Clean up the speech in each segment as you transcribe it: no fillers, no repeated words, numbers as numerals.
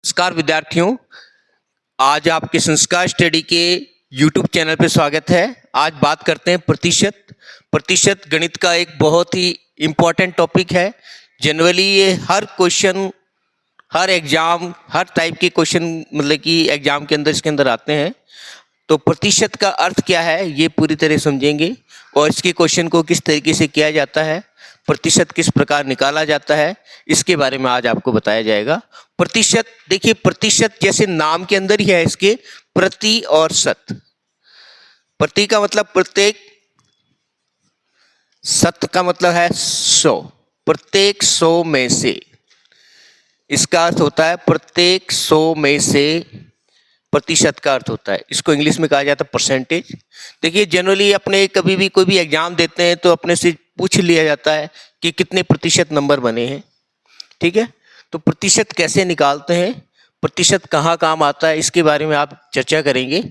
नमस्कार विद्यार्थियों, आज आपके संस्कार स्टडी के YouTube चैनल पे स्वागत है। आज बात करते हैं प्रतिशत गणित का एक बहुत ही इम्पोर्टेंट टॉपिक है। जनरली ये हर क्वेश्चन, हर एग्जाम, हर टाइप के क्वेश्चन मतलब कि एग्जाम के अंदर इसके अंदर आते हैं। तो प्रतिशत का अर्थ क्या है ये पूरी तरह समझेंगे और इसके क्वेश्चन को किस तरीके से किया जाता है, प्रतिशत किस प्रकार निकाला जाता है, इसके बारे में आज आपको बताया जाएगा। प्रतिशत, देखिए प्रतिशत जैसे नाम के अंदर ही है इसके प्रति और शत। प्रति का मतलब प्रत्येक, शत का मतलब है 100, प्रत्येक 100 में से। इसका अर्थ होता है प्रत्येक 100 में से प्रतिशत का अर्थ होता है। इसको इंग्लिश में कहा जाता है परसेंटेज। देखिए जनरली अपने कभी भी कोई भी एग्जाम देते हैं तो अपने से पूछ लिया जाता है कि कितने प्रतिशत नंबर बने हैं, ठीक है। तो प्रतिशत कैसे निकालते हैं, प्रतिशत कहाँ काम आता है, इसके बारे में आप चर्चा करेंगे।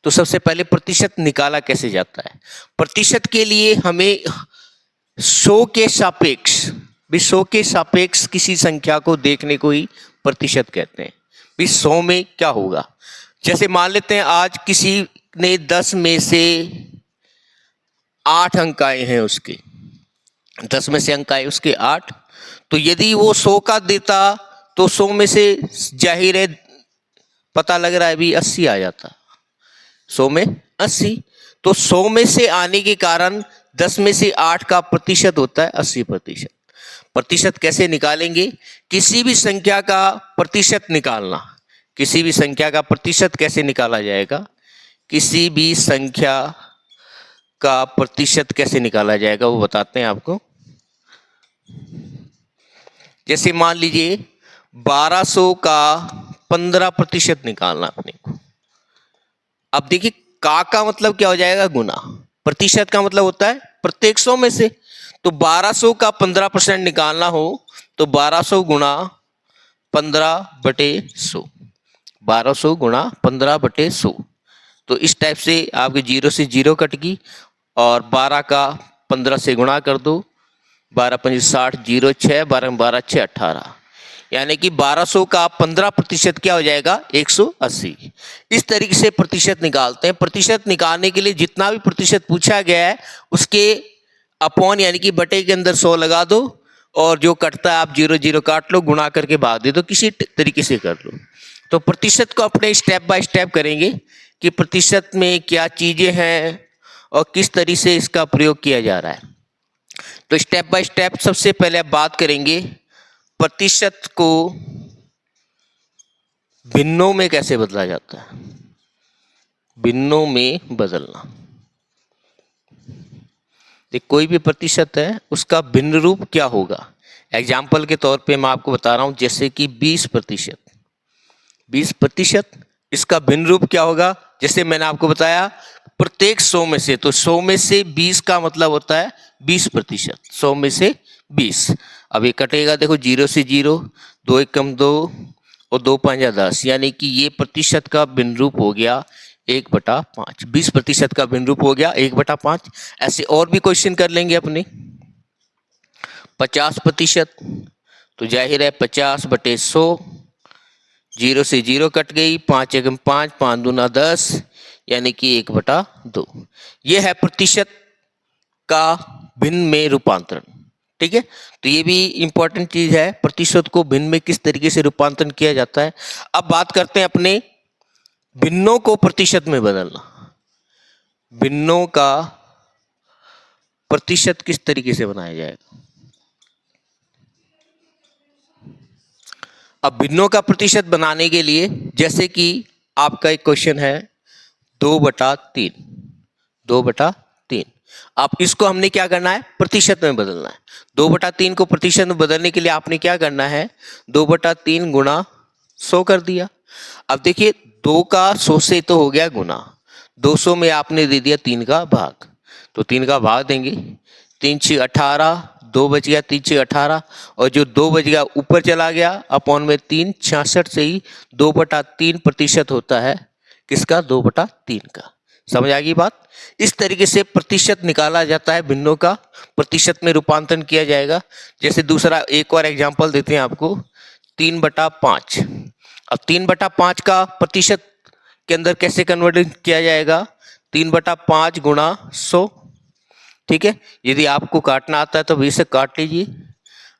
तो सबसे पहले प्रतिशत निकाला कैसे जाता है। प्रतिशत के लिए हमें 100 के सापेक्ष, भी 100 के सापेक्ष किसी संख्या को देखने को ही प्रतिशत कहते हैं। भी 100 में क्या होगा, जैसे मान लेते हैं आज किसी ने 10 में से 8 अंक आए हैं, उसके 10 में से अंक आए उसके 8, तो यदि वो 100 का देता तो 100 में से जाहिर है पता लग रहा है भी 80 आ जाता, 100 में 80। तो 100 में से आने के कारण 10 में से 8 का प्रतिशत होता है 80%। प्रतिशत कैसे निकालेंगे, किसी भी संख्या का प्रतिशत निकालना, किसी भी संख्या का प्रतिशत कैसे निकाला जाएगा, किसी भी संख्या का प्रतिशत कैसे निकाला जाएगा वो बताते हैं आपको। जैसे मान लीजिए 1200 का 15% निकालना अपने को। अब देखिए का मतलब क्या हो जाएगा, गुना। प्रतिशत का मतलब होता है प्रत्येक 100 में से। तो 1200 का 15% निकालना हो तो 1200 गुणा 15/100, 1200 गुणा 15/100। तो इस टाइप से आपके 0 से 0 कट गई और 12 का 15 से गुणा कर दो, 12 5 60, 0 6, 12 12 6 18, यानी कि 1200 का 15% क्या हो जाएगा, 180। इस तरीके से प्रतिशत निकालते हैं। प्रतिशत निकालने के लिए जितना भी प्रतिशत पूछा गया है उसके अपॉन यानी कि बटे के अंदर 100 लगा दो और जो कटता है आप 0 0 काट लो, गुणा करके भाग दे दो, किसी तरीके से कर लो। तो प्रतिशत को अपने स्टेप बाय स्टेप करेंगे कि प्रतिशत में क्या चीजें हैं और किस तरीके से इसका प्रयोग किया जा रहा है। तो स्टेप बाय स्टेप सबसे पहले आप बात करेंगे प्रतिशत को भिन्नों में कैसे बदला जाता है। भिन्नों में बदलना, कोई भी प्रतिशत है उसका भिन्न रूप क्या होगा। एग्जाम्पल के तौर पे मैं आपको बता रहा हूं, जैसे कि 20%, 20%, इसका भिन्न रूप क्या होगा। जैसे मैंने आपको बताया प्रत्येक 100 में से, तो 100 में से 20 का मतलब होता है 20%, 100 में से 20। अब ये कटेगा, देखो 0 से 0, 2 एकम 2 और 2 5 10, यानी कि ये प्रतिशत का भिन्न रूप हो गया 1/5। 20% का भिन्न रूप हो गया 1/5। ऐसे और भी क्वेश्चन कर लेंगे अपने। 50%, तो जाहिर है 50/100, 0 से 0 कट गई, 5 एकम 5, 5 दूना 10, यानी कि 1/2। यह है प्रतिशत का भिन्न में रूपांतरण, ठीक है। तो ये भी इंपॉर्टेंट चीज है, प्रतिशत को भिन्न में किस तरीके से रूपांतरण किया जाता है। अब बात करते हैं अपने भिन्नों को प्रतिशत में बदलना। भिन्नों का प्रतिशत किस तरीके से बनाया जाएगा। अब भिन्नों का प्रतिशत बनाने के लिए जैसे कि आपका एक क्वेश्चन है 2/3, 2/3। अब इसको हमने क्या करना है, प्रतिशत में बदलना है। 2/3 को प्रतिशत में बदलने के लिए आपने क्या करना है, 2/3 गुणा 100 कर दिया। अब देखिए 2 का 100 से तो हो गया गुना, 200 में आपने दे दिया 3 का भाग, तो 3 का भाग देंगे, 3 6 18, 2 बच गया, 3 6 18, और जो 2 बच गया ऊपर चला गया अपॉन में 3, 66 से ही 2/3 प्रतिशत होता है किसका, 2/3 का। समझ आ गई बात। इस तरीके से प्रतिशत निकाला जाता है, भिन्नों का प्रतिशत में रूपांतरण किया जाएगा। जैसे दूसरा एक और एग्जांपल देते हैं आपको, 3/5। अब 3/5 का प्रतिशत के अंदर कैसे कन्वर्ट किया जाएगा? 3/5 गुणा 100। ठीक है, यदि आपको काटना आता है तो 20 से काट लीजिए।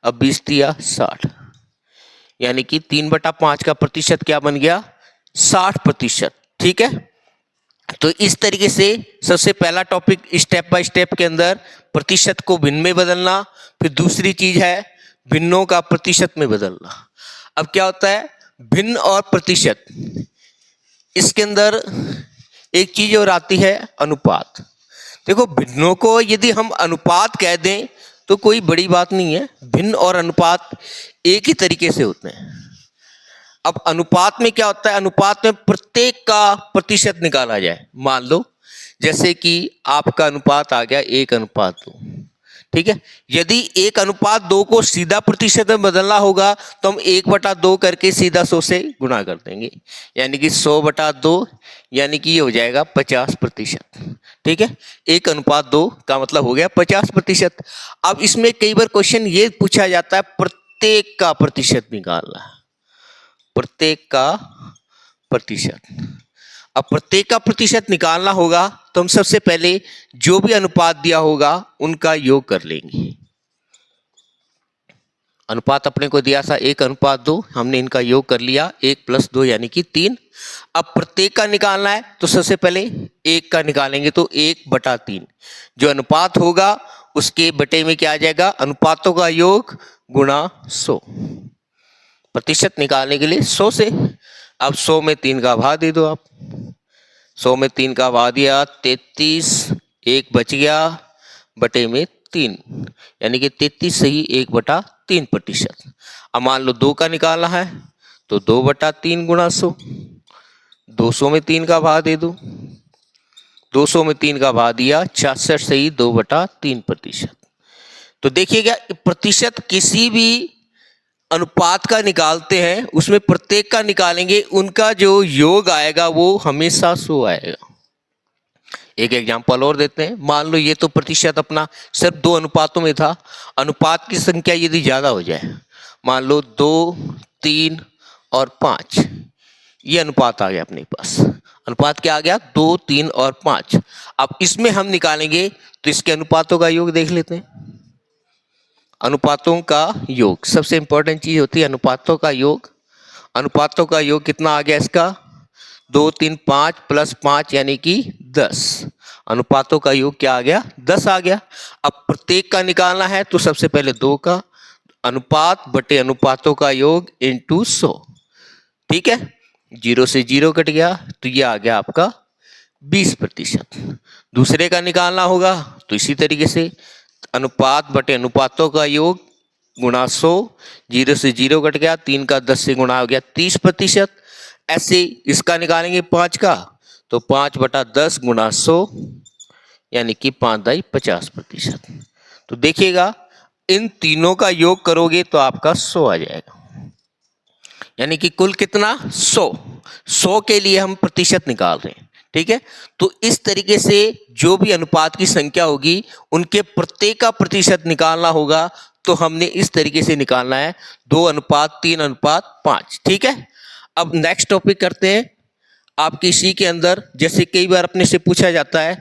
अब 20 दिया 60, यानी कि 3/5 का प्रतिशत क्या बन गया? 60%। ठीक है, तो इस तरीके से सबसे पहला टॉपिक स्टेप बाय स्टेप के अंदर प्रतिशत को भिन्न में बदलना, फिर दूसरी चीज है भिन्नों का प्रतिशत में बदलना। अब क्या होता है भिन्न और प्रतिशत, इसके अंदर एक चीज और आती है अनुपात। देखो भिन्नों को यदि हम अनुपात कह दें तो कोई बड़ी बात नहीं है, भिन्न और अनुपात एक ही तरीके से होते हैं। अब अनुपात में क्या होता है, अनुपात में प्रत्येक का प्रतिशत निकाला जाए। मान लो जैसे कि आपका अनुपात आ गया 1:2। ठीक है, यदि 1:2 को सीधा प्रतिशत में बदलना होगा तो हम 1/2 करके सीधा 100 से गुणा कर देंगे, यानी कि 100/2, यानी कि ये हो जाएगा 50%। ठीक है, 1:2 का मतलब हो गया 50%। अब इसमें कई बार क्वेश्चन ये पूछा जाता है प्रत्येक का प्रतिशत निकालना है, प्रत्येक का प्रतिशत। अब प्रत्येक का प्रतिशत निकालना होगा तो हम सबसे पहले जो भी अनुपात दिया होगा उनका योग कर लेंगे। अनुपात अपने को दिया था 1:2, हमने इनका योग कर लिया 1 + 2 यानी कि 3। अब प्रत्येक का निकालना है तो सबसे पहले 1 का निकालेंगे तो 1/3, जो अनुपात होगा उसके बटे में क्या आ जाएगा, अनुपातों का योग गुणा 100। प्रतिशत निकालने के लिए 100 से। अब 100 में 3 का भाग दे दो आप, 100 में 3 का भाग दिया 33, 1 बच गया बटे में 3, यानी कि 33 से ही 1/3%। अब मान लो 2 का निकालना है तो 2/3 गुणा 100, 200 में 3 का भाग दे दो, 200 में 3 का भाग दिया 66 से ही 2/3%। तो देखिएगा प्रतिशत किसी भी अनुपात का निकालते हैं उसमें प्रत्येक का निकालेंगे, उनका जो योग आएगा वो हमेशा 100 आएगा। एक एग्जांपल और देते हैं, मान लो ये तो प्रतिशत अपना सिर्फ 2 अनुपातों में था। अनुपात की संख्या यदि ज्यादा हो जाए, मान लो 2, 3 और 5, ये अनुपात आ गया अपने पास। अनुपात क्या आ गया, 2, 3 और 5। अब इसमें हम निकालेंगे तो इसके अनुपातों का योग देख लेते हैं। अनुपातों का योग सबसे इंपॉर्टेंट चीज होती है, अनुपातों का योग। अनुपातों का योग कितना आ गया इसका, 2, 3, 5 + 5 यानी कि 10। अनुपातों का योग क्या आ गया, 10 आ गया। अब प्रत्येक का निकालना है तो सबसे पहले 2 का, अनुपात बटे अनुपातों का योग इंटू 100। ठीक है, 0 से 0 कट गया तो ये आ गया आपका 20%। दूसरे का निकालना होगा तो इसी तरीके से अनुपात बटे अनुपातों का योग गुणा 100, 0 से 0 कट गया, 3 का 10 से गुणा हो गया 30%। ऐसे इसका निकालेंगे 5 का तो 5/10 गुणा 100 यानी कि 5/50%। तो देखिएगा इन तीनों का योग करोगे तो आपका 100 आ जाएगा, यानी कि कुल कितना 100 के लिए हम प्रतिशत निकाल रहे हैं। ठीक है, तो इस तरीके से जो भी अनुपात की संख्या होगी उनके प्रत्येक का प्रतिशत निकालना होगा, तो हमने इस तरीके से निकालना है 2:3:5। ठीक है, अब नेक्स्ट टॉपिक करते हैं। आपकी इसी के अंदर जैसे कई बार अपने से पूछा जाता है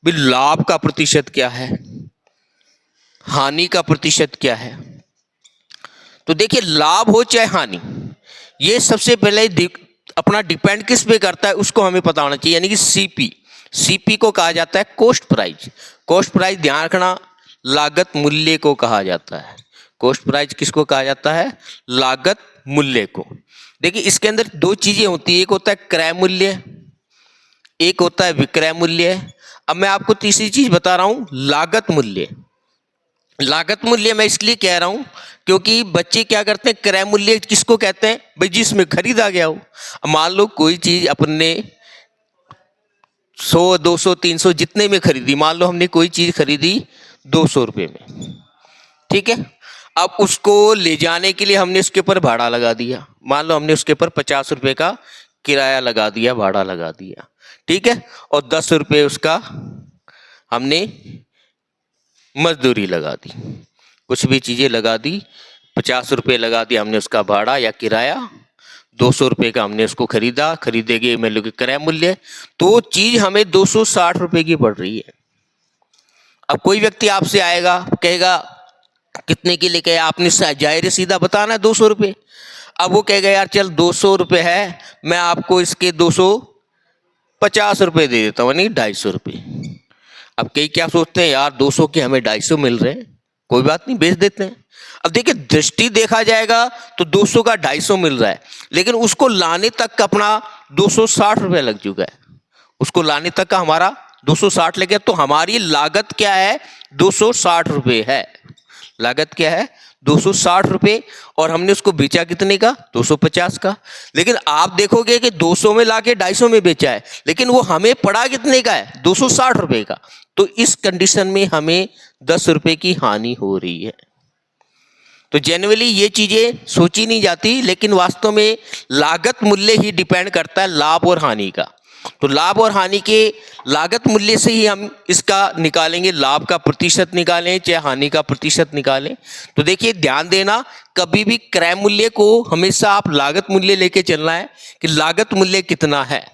भी लाभ का प्रतिशत क्या है, हानि का प्रतिशत क्या है। तो देखिए लाभ हो चाहे हानि, ये सबसे पहले अपना डिपेंड किस पे करता है उसको हमें पता होना चाहिए, यानी कि सीपी को कहा जाता है कॉस्ट प्राइस। कॉस्ट प्राइस ध्यान रखना लागत मूल्य को कहा जाता है। कॉस्ट प्राइस किसको कहा जाता है, लागत मूल्य को। देखिए इसके अंदर 2 चीजें होती है, एक होता है क्रय मूल्य, एक होता है विक्रय मूल्य। अब मैं आपको तीसरी चीज बता रहा हूं, लागत मूल्य। लागत मूल्य मैं इसलिए कह रहा हूं क्योंकि बच्चे क्या करते हैं, क्रय मूल्य किसको कहते हैं भाई, जिसमें खरीदा गया हो। मान लो कोई चीज अपने 100, 200, 300 जितने में खरीदी, मान लो हमने कोई चीज खरीदी 200 रुपये में। ठीक है, अब उसको ले जाने के लिए हमने उसके ऊपर भाड़ा लगा दिया, मान लो हमने उसके ऊपर 50 रुपये का किराया लगा दिया, भाड़ा लगा दिया। ठीक है, और 10 रुपये उसका हमने मजदूरी लगा दी, कुछ भी चीजें लगा दी, 50 रुपये लगा दिया हमने उसका भाड़ा या किराया, 200 रुपये का हमने उसको खरीदा, खरीदेंगे मतलब कि क्रय मूल्य, तो चीज हमें 260 रुपये की पड़ रही है। अब कोई व्यक्ति आपसे आएगा, कहेगा कितने की लेके आया, आपने जाहिर सीधा बताना है 200 रुपये। अब वो कहेगा यार चल 200 रुपये है, मैं आपको इसके 250 रुपये दे देता हूँ, नहीं 250 रुपये। अब कई क्या सोचते हैं, यार 200 के हमें 250 मिल रहे हैं, कोई बात नहीं बेच देते हैं। अब देखिए दृष्टि देखा जाएगा तो 200 का 250 मिल रहा है, लेकिन उसको लाने तक का अपना 260 रुपये लग चुका है, उसको लाने तक का हमारा 260 लगे, तो हमारी लागत क्या है, 260 रुपये है। लागत क्या है, 260 रुपये, और हमने उसको बेचा कितने का, 250 का। लेकिन आप देखोगे कि 200 में लाके 250 में बेचा है, लेकिन वो हमें पड़ा कितने का है, 260 रुपये का। तो इस कंडीशन में हमें 10 रुपये की हानि हो रही है। तो जनरली ये चीजें सोची नहीं जाती, लेकिन वास्तव में लागत मूल्य ही डिपेंड करता है लाभ और हानि का। तो लाभ और हानि के लागत मूल्य से ही हम इसका निकालेंगे, लाभ का प्रतिशत निकालें चाहे हानि का प्रतिशत निकालें। तो देखिए ध्यान देना, कभी भी क्रय मूल्य को हमेशा आप लागत मूल्य लेके चलना है कि लागत मूल्य कितना है।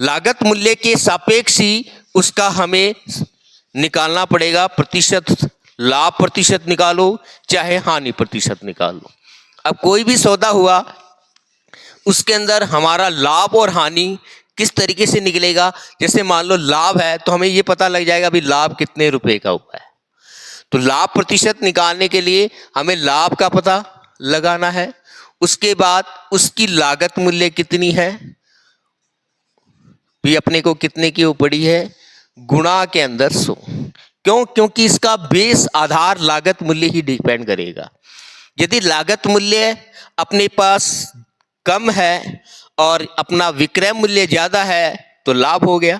लागत मूल्य के सापेक्ष ही उसका हमें निकालना पड़ेगा प्रतिशत, लाभ प्रतिशत निकालो चाहे हानि प्रतिशत निकालो। अब कोई भी सौदा हुआ, उसके अंदर हमारा लाभ और हानि किस तरीके से निकलेगा। जैसे मान लो लाभ है तो हमें ये पता लग जाएगा अभी लाभ कितने रुपए का हुआ है। तो लाभ प्रतिशत निकालने के लिए हमें लाभ का पता लगाना है, उसके बाद उसकी लागत मूल्य कितनी है, भी अपने को कितने की पड़ी है, गुणा के अंदर 100। क्यों, क्योंकि इसका बेस आधार लागत मूल्य ही डिपेंड करेगा। यदि लागत मूल्य अपने पास कम है और अपना विक्रय मूल्य ज्यादा है तो लाभ हो गया।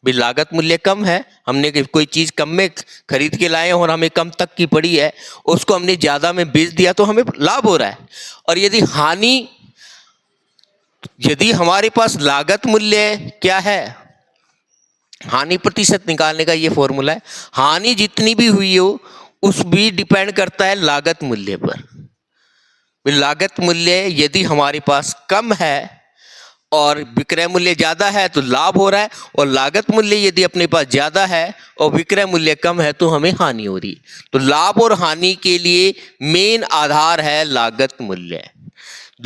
भी लागत मूल्य कम है, हमने कोई चीज कम में खरीद के लाए और हमें कम तक की पड़ी है, उसको हमने ज्यादा में बेच दिया तो हमें लाभ हो रहा है। और यदि हानि, यदि हमारे पास लागत मूल्य क्या है, हानि प्रतिशत निकालने का ये फॉर्मूला है, हानि जितनी भी हुई हो उस भी डिपेंड करता है लागत मूल्य पर। लागत मूल्य यदि हमारे पास कम है और विक्रय मूल्य ज्यादा है तो लाभ हो रहा है, और लागत मूल्य यदि अपने पास ज्यादा है और विक्रय मूल्य कम है तो हमें हानि हो रही। तो लाभ और हानि के लिए मेन आधार है लागत मूल्य।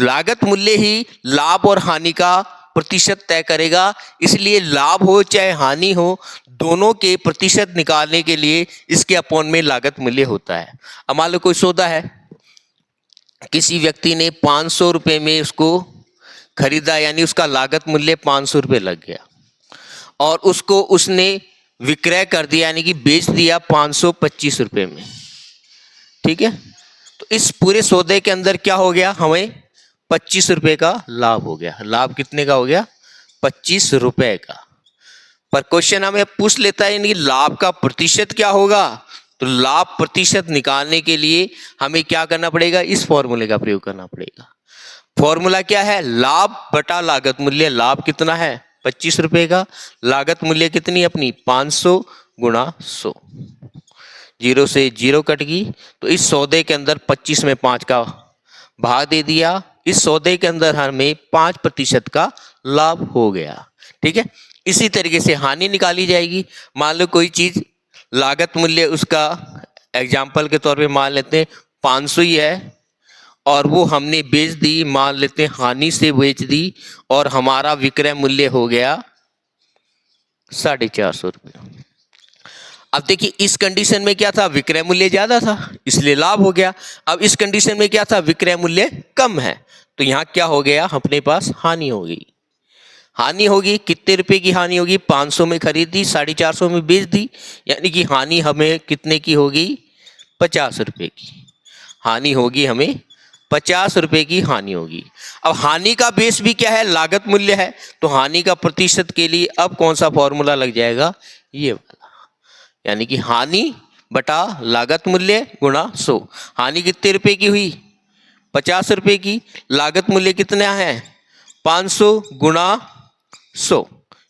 लागत मूल्य ही लाभ और हानि का प्रतिशत तय करेगा। इसलिए लाभ हो चाहे हानि हो, दोनों के प्रतिशत निकालने के लिए इसके अपॉन में लागत मूल्य होता है। अब मान लो कोई सौदा है, किसी व्यक्ति ने 500 रुपये में उसको खरीदा, यानी उसका लागत मूल्य 500 रुपये लग गया, और उसको उसने विक्रय कर दिया यानी कि बेच दिया 525 रुपये में। ठीक है, तो इस पूरे सौदे के अंदर क्या हो गया, हमें 25 रुपये का लाभ हो गया। लाभ कितने का हो गया, 25 रुपये का। पर क्वेश्चन हमें पूछ लेता है यानी लाभ का प्रतिशत क्या होगा। तो लाभ प्रतिशत निकालने के लिए हमें क्या करना पड़ेगा, इस फॉर्मूले का प्रयोग करना पड़ेगा। फॉर्मूला क्या है, लाभ बटा लागत मूल्य। लाभ कितना है, 25 रुपये का, लागत मूल्य कितनी अपनी 500 गुणा 100। 0 से 0 कट गई, तो इस सौदे के अंदर 25 में 5 का भाग दे दिया, इस सौदे के अंदर हमें 5% का लाभ हो गया। ठीक है, इसी तरीके से हानि निकाली जाएगी। मान लो कोई चीज लागत मूल्य उसका एग्जाम्पल के तौर पे मान लेते हैं 500 ही है, और वो हमने बेच दी, मान लेते हैं हानि से बेच दी, और हमारा विक्रय मूल्य हो गया 450 रुपये। अब देखिए इस कंडीशन में क्या था, विक्रय मूल्य ज्यादा था इसलिए लाभ हो गया। अब इस कंडीशन में क्या था, विक्रय मूल्य कम है, तो यहां क्या हो गया, अपने पास हानि हो गई। हानि होगी, कितने रुपए की हानि होगी, 500 में खरीदी 450 में बेच दी, यानी कि हानि हमें कितने की होगी, 50 रुपये की हानि होगी, हमें 50 रुपये की हानि होगी। अब हानि का बेस भी क्या है, लागत मूल्य है, तो हानि का प्रतिशत के लिए अब कौन सा फॉर्मूला लग जाएगा, ये वाला, यानी कि हानि बटा लागत मूल्य गुणा 100। हानि कितने रुपए की हुई, 50 रुपये की, लागत मूल्य कितना है 500 गुणा 100।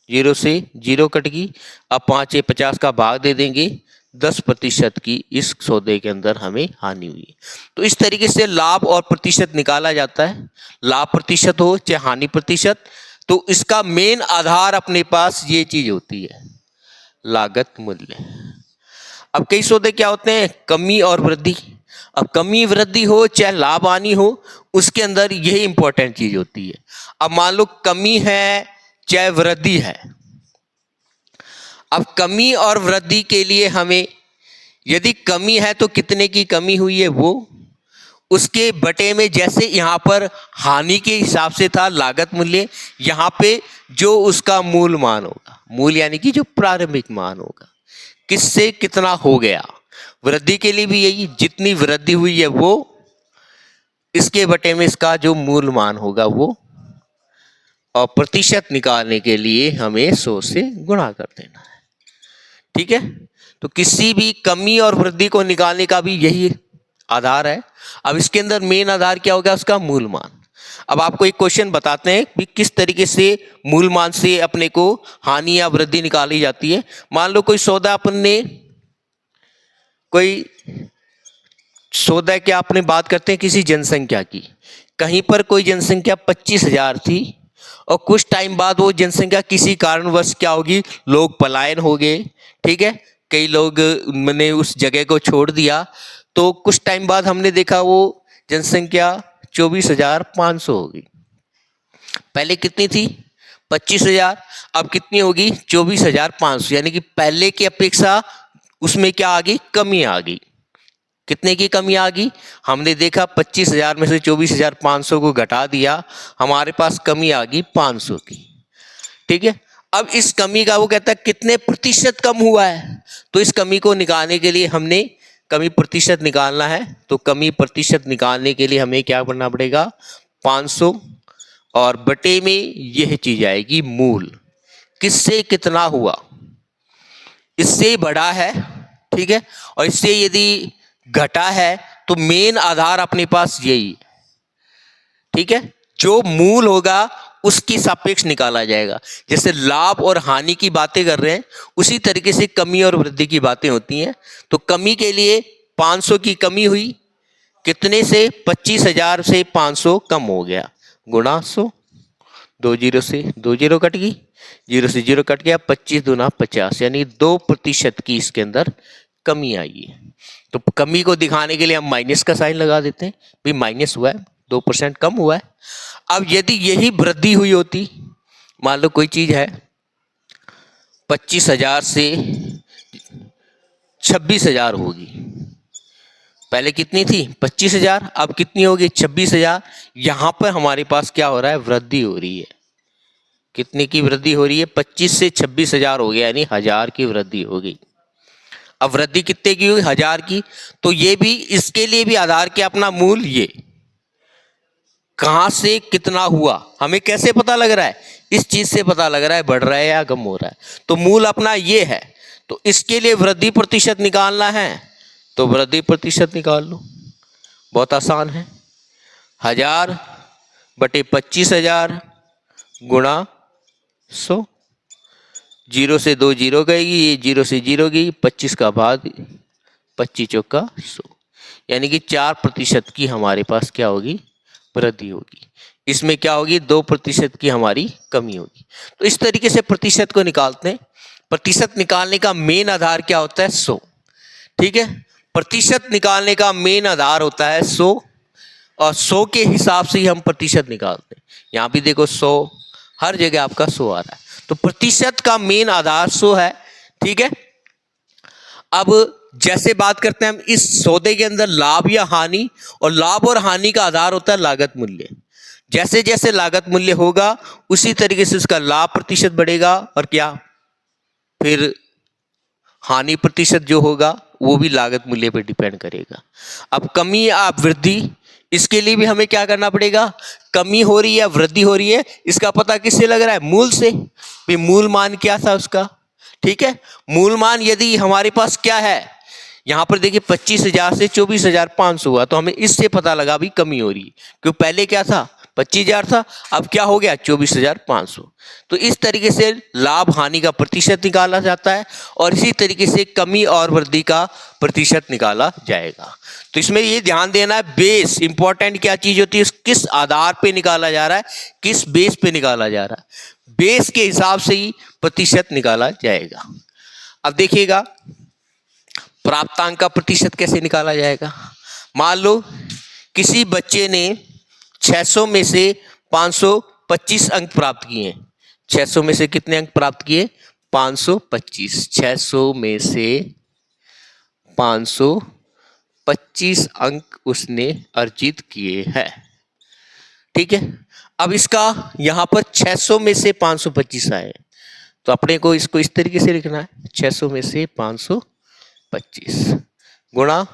0 से 0 कट गई, अब 5 से 50 का भाग दे देंगे 10% की इस सौदे के अंदर हमें हानि हुई। तो इस तरीके से लाभ और प्रतिशत निकाला जाता है। लाभ प्रतिशत हो चाहे हानि प्रतिशत, तो इसका मेन आधार अपने पास ये चीज होती है, लागत मूल्य। अब कई सौदे क्या होते हैं, कमी और वृद्धि। अब कमी वृद्धि हो चाहे लाभ हानि हो, उसके अंदर यही इंपॉर्टेंट चीज होती है। अब मान लो कमी है चाहे वृद्धि है, अब कमी और वृद्धि के लिए हमें, यदि कमी है तो कितने की कमी हुई है वो, उसके बटे में, जैसे यहाँ पर हानि के हिसाब से था लागत मूल्य, यहाँ पे जो उसका मूल मान होगा, मूल यानी कि जो प्रारंभिक मान होगा, किससे कितना हो गया। वृद्धि के लिए भी यही, जितनी वृद्धि हुई है वो, इसके बटे में इसका जो मूल मान होगा वो, और प्रतिशत निकालने के लिए हमें 100 से गुणा कर देना है। ठीक है, तो किसी भी कमी और वृद्धि को निकालने का भी यही आधार है। अब इसके अंदर मेन आधार क्या होगा, उसका मूल मान। अब आपको एक क्वेश्चन बताते हैं कि किस तरीके से मूल मान से अपने को हानि या वृद्धि निकाली जाती है। मान लो कोई सौदा की आपने बात करते हैं किसी जनसंख्या की, कहीं पर कोई जनसंख्या 25,000 थी और कुछ टाइम बाद वो जनसंख्या किसी कारणवश क्या होगी, लोग पलायन हो गए। ठीक है, कई लोग ने उस जगह को छोड़ दिया, तो कुछ टाइम बाद हमने देखा वो जनसंख्या 24,500 होगी। पहले कितनी थी, 25,000, अब कितनी होगी, 24,500, यानी कि पहले की अपेक्षा उसमें क्या आ गई, कमी आ गई। कितने की कमी आ गई, हमने देखा 25,000 में से 24,500 को घटा दिया, हमारे पास कमी आ गई 500 की। ठीक है, अब इस कमी का वो कहता है कितने प्रतिशत कम हुआ है, तो इस कमी को निकालने के लिए हमने कमी प्रतिशत निकालना है। तो कमी प्रतिशत निकालने के लिए हमें क्या करना पड़ेगा, 500 और बटे में यह चीज आएगी मूल, किससे कितना हुआ, इससे बड़ा है। ठीक है, और इससे यदि घटा है तो मेन आधार अपने पास यही है। ठीक है, जो मूल होगा उसकी सापेक्ष निकाला जाएगा। जैसे लाभ और हानि की बातें कर रहे हैं, उसी तरीके से कमी और वृद्धि की बातें होती हैं। तो कमी के लिए 500 की कमी हुई, कितने से, 25,000 से 500 कम हो गया, गुणा 100, 2 जीरो से 2 जीरो कट गई, 0 से 0 कट गया, 25 दूना 50, यानी 2% की इसके अंदर कमी आई है। तो कमी को दिखाने के लिए हम माइनस का साइन लगा देते हैं, भाई माइनस हुआ है, 2% कम हुआ है। अब यदि यही वृद्धि हुई होती, मान लो कोई चीज है 25,000 से 26,000 होगी, पहले कितनी थी 25,000, अब कितनी होगी 26,000। यहां पर हमारे पास क्या हो रहा है, वृद्धि हो रही है। कितने की वृद्धि हो रही है, 25 से 26,000 हो गया, यानी 1000 की वृद्धि हो गई। अब वृद्धि कितने की हुई, 1000 की। तो ये भी, इसके लिए भी आधार क्या अपना मूल, ये कहां से कितना हुआ, हमें कैसे पता लग रहा है, इस चीज से पता लग रहा है बढ़ रहा है या कम हो रहा है, तो मूल अपना ये है। तो इसके लिए वृद्धि प्रतिशत निकालना है, तो वृद्धि प्रतिशत निकाल लो, बहुत आसान है, 1000 बटे 25,000 गुणा 100, 0 से 2 जीरो गएगी, ये 0 से 0 गई, 25 का भाग 25 चौका 100, यानी कि 4% की हमारे पास क्या होगी, वृद्धि होगी। इसमें क्या होगी, 2% की हमारी कमी होगी। तो इस तरीके से प्रतिशत को निकालते हैं। प्रतिशत निकालने का मेन आधार क्या होता है, 100। ठीक है, प्रतिशत निकालने का मेन आधार होता है 100, और 100 के हिसाब से ही हम प्रतिशत निकालते हैं। यहाँ भी देखो 100, हर जगह आपका 100 आ रहा है, तो प्रतिशत का मेन आधार 100 है। ठीक है, अब जैसे बात करते हैं हम इस सौदे के अंदर लाभ या हानि, और लाभ और हानि का आधार होता है लागत मूल्य। जैसे जैसे लागत मूल्य होगा उसी तरीके से उसका लाभ प्रतिशत बढ़ेगा, और क्या, फिर हानि प्रतिशत जो होगा वो भी लागत मूल्य पर डिपेंड करेगा। अब कमी या वृद्धि, इसके लिए भी हमें क्या करना पड़ेगा, कमी हो रही है वृद्धि हो रही है, इसका पता किससे लग रहा है, मूल से। भी मूल मान क्या था उसका। ठीक है, मूल मान यदि हमारे पास क्या है, यहां पर देखिए 25,000 से 24,500 हुआ, तो हमें इससे पता लगा भी कमी हो रही है, क्योंकि पहले क्या था 25,000 था, अब क्या हो गया 24,500। तो इस तरीके से लाभ हानि का प्रतिशत निकाला जाता है और इसी तरीके से कमी और वृद्धि का प्रतिशत निकाला जाएगा। तो इसमें ये ध्यान देना है, बेस इंपॉर्टेंट क्या चीज होती है, किस आधार पे निकाला जा रहा है, किस बेस पे निकाला जा रहा है, बेस के हिसाब से ही प्रतिशत निकाला जाएगा। अब देखिएगा प्राप्तांक का प्रतिशत कैसे निकाला जाएगा। मान लो किसी बच्चे ने 600 में से 525 अंक प्राप्त किए हैं। 600 में से कितने अंक प्राप्त किए, 525। 600 में से 525 अंक उसने अर्जित किए हैं, ठीक है। अब इसका यहां पर 600 में से 525 आए, तो अपने को इसको इस तरीके से लिखना है, 600 में से 525 गुणा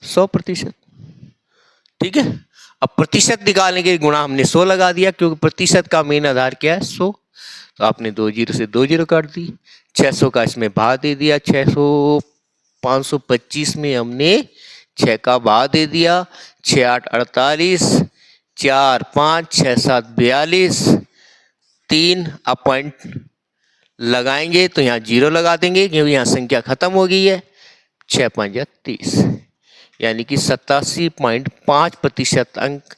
100%, ठीक है। अब प्रतिशत निकालने के गुणा हमने 100 लगा दिया, क्योंकि प्रतिशत का मेन आधार क्या है, 100। तो आपने 2 जीरो से 2 जीरो काट दी, 600 का इसमें भाग दे दिया, 600 525 में हमने 6 का भाग दे दिया, 6 8 48, 4 5 6 7 42, 3 अपॉइंट लगाएंगे तो यहाँ 0 लगा देंगे, क्योंकि यहाँ संख्या खत्म हो गई है। 6 5 30, यानी कि 87.5% अंक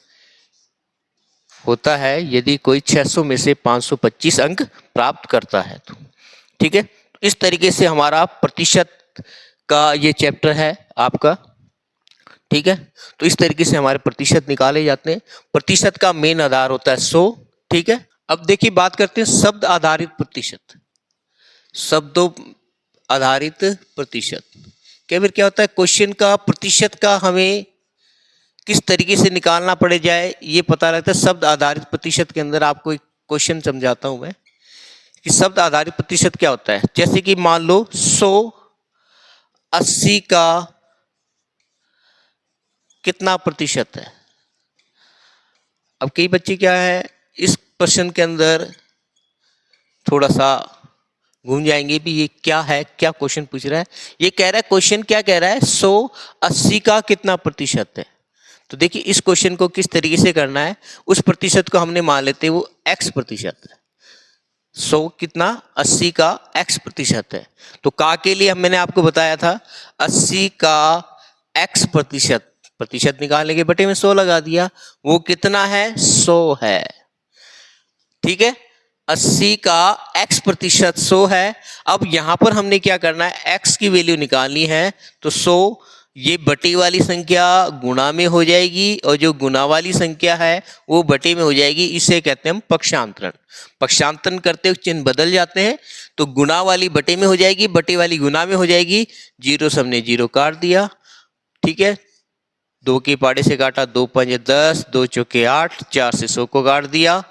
होता है यदि कोई 600 में से 525 अंक प्राप्त करता है तो, ठीक है। इस तरीके से हमारा प्रतिशत का ये चैप्टर है आपका, ठीक है। तो इस तरीके से हमारे प्रतिशत निकाले जाते हैं। प्रतिशत का मेन आधार होता है 100, ठीक है। अब देखिए बात करते हैं शब्द आधारित प्रतिशत। शब्दों आधारित प्रतिशत कई बार क्या होता है, क्वेश्चन का प्रतिशत का हमें किस तरीके से निकालना पड़े जाए ये पता लगता है। शब्द आधारित प्रतिशत के अंदर आपको एक क्वेश्चन समझाता हूं मैं कि शब्द आधारित प्रतिशत क्या होता है। जैसे कि मान लो 100 80 का कितना प्रतिशत है। अब कई बच्चे क्या है इस प्रश्न के अंदर थोड़ा सा घूम जाएंगे भी, ये क्या है, क्या क्वेश्चन पूछ रहा है। ये कह रहा है, क्वेश्चन क्या कह रहा है, 100 80 का कितना प्रतिशत है। तो देखिए इस क्वेश्चन को किस तरीके से करना है, उस प्रतिशत को हमने मान लेते हैं वो x प्रतिशत है। 100 कितना 80 का x प्रतिशत है। तो का के लिए मैंने आपको बताया था 80 का x प्रतिशत, प्रतिशत निकालने के बटे में 100 लगा दिया, वो कितना है 100 है, ठीक है। 80 का x प्रतिशत 100 है। अब यहां पर हमने क्या करना है, x की वैल्यू निकालनी है, तो 100 ये बटे वाली संख्या गुणा में हो जाएगी और जो गुणा वाली संख्या है वो बटे में हो जाएगी। इसे कहते हैं हम पक्षांतरण। पक्षांतरण करते हुए चिन्ह बदल जाते हैं, तो गुणा वाली बटे में हो जाएगी, बटे वाली गुणा में हो जाएगी। 0 से हमने 0 काट दिया, ठीक है। 2 के पाड़े से काटा, 2 5 10, 2 चौके 8, 4 से 100 को काट दिया,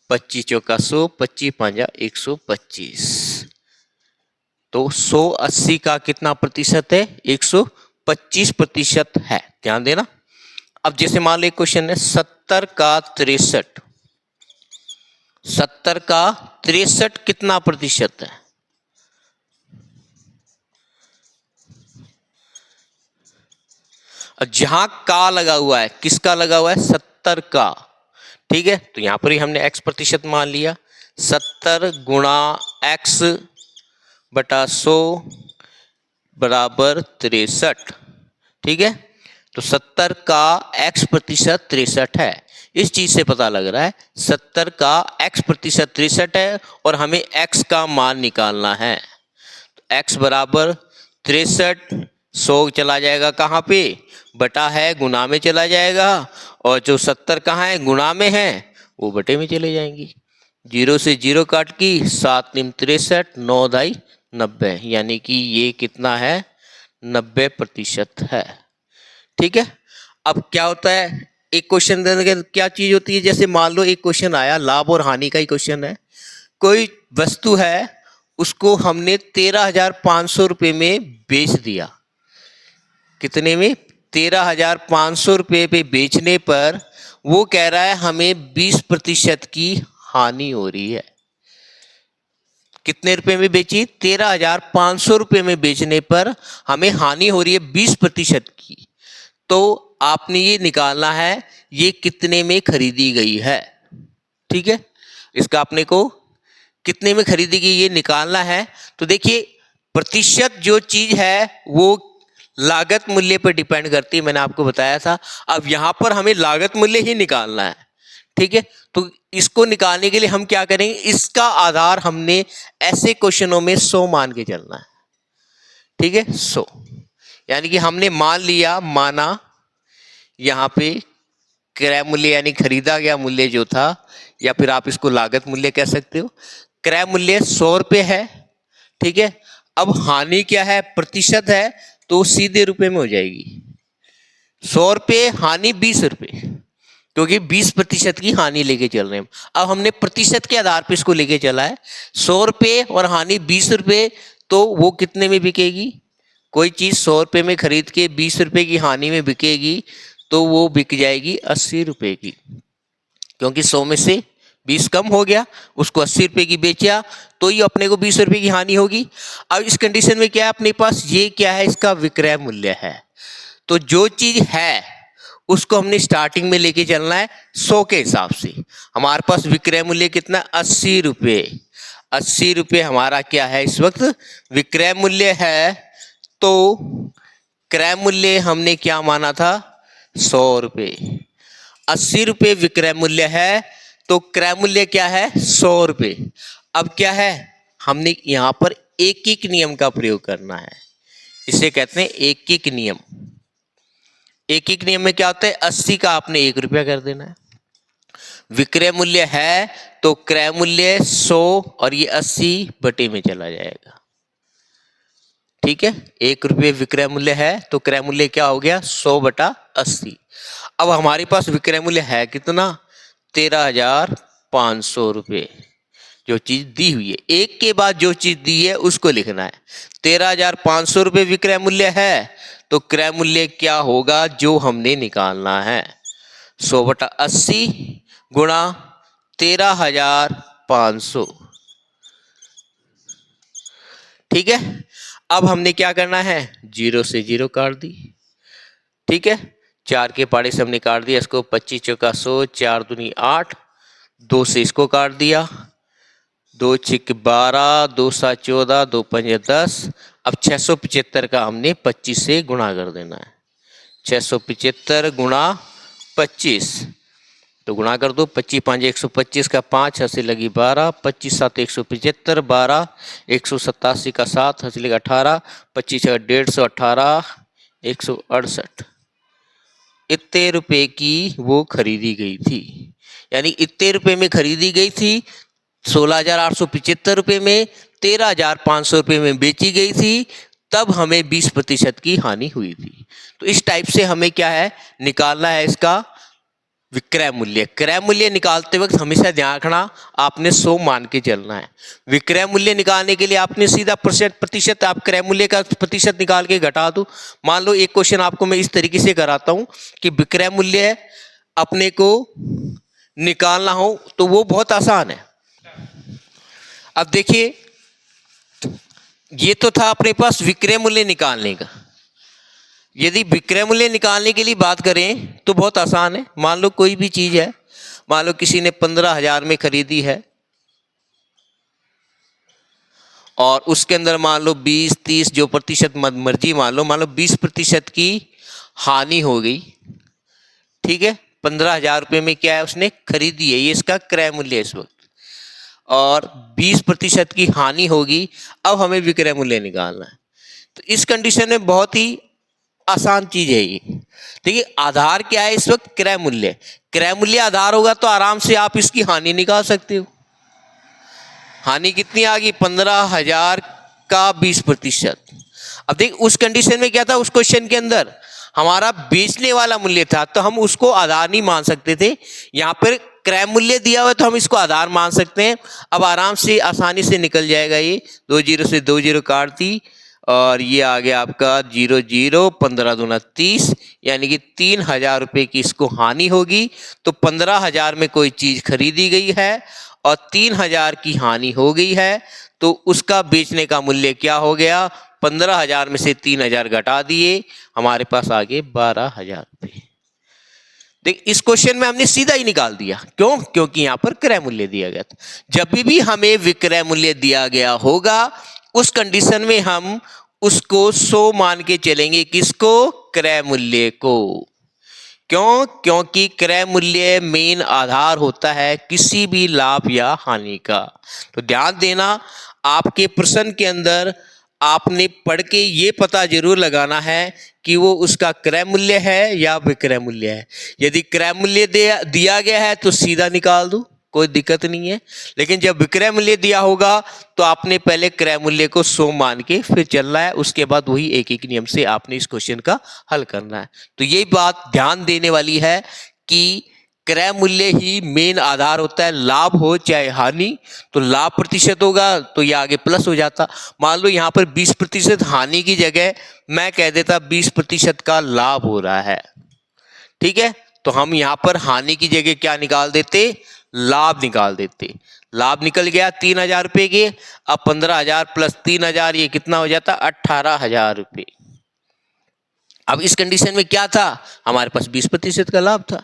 25 चौका 100, 25 5 125। तो 100 80 का कितना प्रतिशत है, 125% है, ध्यान देना। अब जैसे मान लो एक क्वेश्चन है 70 का 63, 70 का 63 कितना प्रतिशत है। जहां का लगा हुआ है, किसका लगा हुआ है, 70 का, ठीक है। तो यहां पर ही हमने x प्रतिशत मान लिया, 70 गुणा x बटा 100 बराबर 63, ठीक है। तो 70 का x प्रतिशत 63 है। इस चीज से पता लग रहा है 70 का x प्रतिशत 63 है और हमें x का मान निकालना है। तो x बराबर 63, 100 चला जाएगा कहाँ पे, बटा है गुणा में चला जाएगा, और जो 70 कहाँ है गुणा में है वो बटे में चले जाएंगी। 0 से 0 काट की, 7 3 63, 9 दाई 90, यानी कि ये कितना है 90% है, ठीक है। अब क्या होता है, एक क्वेश्चन देने के क्या चीज होती है, जैसे मान लो एक क्वेश्चन आया, लाभ और हानि का ही क्वेश्चन है। कोई वस्तु है उसको हमने 13,500 रुपये में बेच दिया। कितने में, 13,500 रुपये पे बेचने पर वो कह रहा है हमें 20% की हानि हो रही है। कितने रुपए में बेची, 13,500 रुपये में बेचने पर हमें हानि हो रही है 20% की। तो आपने ये निकालना है ये कितने में खरीदी गई है। ठीक है, इसका आपने को कितने में खरीदी गई ये निकालना है। तो देखिए प्रतिशत जो चीज है वो लागत मूल्य पर डिपेंड करती है, मैंने आपको बताया था। अब यहां पर हमें लागत मूल्य ही निकालना है। ठीक है, तो इसको निकालने के लिए हम क्या करेंगे, इसका आधार हमने ऐसे क्वेश्चनों में 100 मान के चलना है। ठीक है, 100 यानी कि हमने मान लिया, माना यहां पे क्रय मूल्य यानी खरीदा गया मूल्य जो था, या फिर आप इसको लागत मूल्य कह सकते हो। क्रय मूल्य 100 रुपये है। ठीक है, अब हानि क्या है, प्रतिशत है, तो सीधे रुपए में हो जाएगी। 100 रुपये हानि 20 रुपये, क्योंकि 20% की हानि लेके चल रहे हैं। अब हमने प्रतिशत के आधार पर इसको लेके चला है। 100 रुपये और हानि 20 रुपये, तो वो कितने में बिकेगी। कोई चीज 100 रुपये में खरीद के 20 रुपये की हानि में बिकेगी तो वो बिक जाएगी 80 रुपये की, क्योंकि 100 में से 20 कम हो गया, उसको 80 रुपये की बेचा तो ये अपने को 20 रुपये की हानि होगी। अब इस कंडीशन में क्या है अपने पास, ये क्या है, इसका विक्रय मूल्य है। तो जो चीज है उसको हमने स्टार्टिंग में लेके चलना है 100 के हिसाब से। हमारे पास विक्रय मूल्य कितना, 80 रुपये। 80 रुपये हमारा क्या है इस वक्त विक्रय मूल्य है। तो क्रय मूल्य हमने क्या माना था, 100 रुपये। 80 रुपये विक्रय मूल्य है, तो क्रय मूल्य क्या है, 100 रुपये। अब क्या है, हमने यहां पर एक एक नियम का प्रयोग करना है। इसे कहते हैं एक एक नियम। एक एक नियम में क्या होता है, 80 का आपने 1 रुपया कर देना है। विक्रय मूल्य है तो क्रय मूल्य 100 और ये 80 बटे में चला जाएगा। ठीक है, 1 रुपये विक्रय मूल्य है तो क्रय मूल्य क्या हो गया, 100 बटा 80। अब हमारे पास विक्रय मूल्य है कितना, 13,500 रुपये। जो चीज दी हुई है, एक के बाद जो चीज दी है उसको लिखना है। 13,500 रुपये विक्रय मूल्य है, तो क्रय मूल्य क्या होगा जो हमने निकालना है, 100 बटा 80 गुणा 13,500। ठीक है, अब हमने क्या करना है, 0 से 0 काट दी। ठीक है, 4 के पाड़े से हमने काट दिया इसको, 25 चौका 100, 4 दूनी 8, 2 से इसको काट दिया, 2 छिक 12, 2 7 14, 2 5 10। अब 675 का हमने 25 से गुणा कर देना है। 675 गुणा 25, तो गुणा कर दो, 25 5 125 का 5, हंसी लगी 12, 25 7 175, 12 187 का 7, हंसी लगी 18, 25 150, 168। इतने रुपए की वो खरीदी गई थी, यानी इतने रुपए में खरीदी गई थी, 16,875 रुपये में, 13,500 रुपये में बेची गई थी, तब हमें 20% की हानि हुई थी। तो इस टाइप से हमें क्या है निकालना है इसका विक्रय मूल्य। क्रय मूल्य निकालते वक्त हमेशा ध्यान रखना आपने 100 मान के चलना है। विक्रय मूल्य निकालने के लिए आपने सीधा प्रतिशत, आप क्रय मूल्य का प्रतिशत निकाल के घटा दो। मान लो एक क्वेश्चन आपको मैं इस तरीके से कराता हूं कि विक्रय मूल्य अपने को निकालना हो तो वो बहुत आसान है। अब देखिए ये तो था अपने पास विक्रय मूल्य निकालने का। यदि विक्रय मूल्य निकालने के लिए बात करें तो बहुत आसान है। मान लो कोई भी चीज है, मान लो किसी ने 15,000 में खरीदी है और उसके अंदर मान लो 20-30 जो प्रतिशत मर्जी मान लो 20% की हानि हो गई। ठीक है, 15,000 रुपये में क्या है उसने खरीदी है, ये इसका क्रय मूल्य है इस वक्त, और 20% की हानि होगी। अब हमें विक्रय मूल्य निकालना है। तो इस कंडीशन में बहुत ही आसान चीज है ये। देखिए आधार क्या है इस वक्त, क्रय मूल्य। क्रय मूल्य आधार होगा तो आराम से आप इसकी हानि निकाल सकते हो। हानि कितनी आ गई, 15,000 का 20%। अब देख उस कंडीशन में क्या था, उस क्वेश्चन के अंदर हमारा बेचने वाला मूल्य था तो हम उसको आधार नहीं मान सकते थे। यहां पर क्रय मूल्य दिया हुआ तो हम इसको आधार मान सकते हैं। अब आराम से आसानी से निकल जाएगा ये, 2 0 से 2 0 काट दी और ये आ गया आपका 0 0, 15 दूना 30, यानी कि 3,000 रुपये की इसको हानि होगी। तो 15,000 में कोई चीज खरीदी गई है और 3,000 की हानि हो गई है, तो उसका बेचने का मूल्य क्या हो गया, 15,000 में से 3,000 घटा दिए, हमारे पास आ गए 12,000 रुपये। देख इस क्वेश्चन में हमने सीधा ही निकाल दिया, क्यों? क्योंकि यहां पर क्रय मूल्य दिया गया था। जब भी हमें विक्रय मूल्य दिया गया होगा उस कंडीशन में हम उसको 100 मान के चलेंगे। किसको? क्रय मूल्य को। क्यों? क्योंकि क्रय मूल्य मेन आधार होता है किसी भी लाभ या हानि का। तो ध्यान देना, आपके प्रश्न के अंदर आपने पढ़ के ये पता जरूर लगाना है कि वो उसका क्रय मूल्य है या विक्रय मूल्य है। यदि क्रय मूल्य दिया गया है तो सीधा निकाल दो, कोई दिक्कत नहीं है। लेकिन जब विक्रय मूल्य दिया होगा तो आपने पहले क्रय मूल्य को 100 मान के फिर चलना है, उसके बाद वही एक एक नियम से आपने इस क्वेश्चन का हल करना है। तो ये बात ध्यान देने वाली है कि क्रय मूल्य ही मेन आधार होता है, लाभ हो चाहे हानि। तो लाभ प्रतिशत होगा तो ये आगे प्लस हो जाता। मान लो यहाँ पर 20% हानि की जगह मैं कह देता 20% का लाभ हो रहा है, ठीक है? तो हम यहाँ पर हानि की जगह क्या निकाल देते? लाभ निकाल देते। लाभ निकल गया 3,000 रुपए के। अब 15,000 प्लस 3,000 ये कितना हो जाता? 18,000 रुपए। अब इस कंडीशन में क्या था? हमारे पास 20% का लाभ था।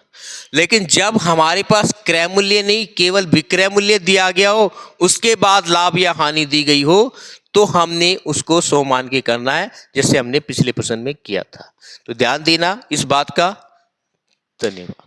लेकिन जब हमारे पास क्रय मूल्य नहीं केवल विक्रय मूल्य दिया गया हो, उसके बाद लाभ या हानि दी गई हो, तो हमने उसको 100 मान के करना है, जैसे हमने पिछले प्रश्न में किया था। तो ध्यान देना इस बात का। धन्यवाद।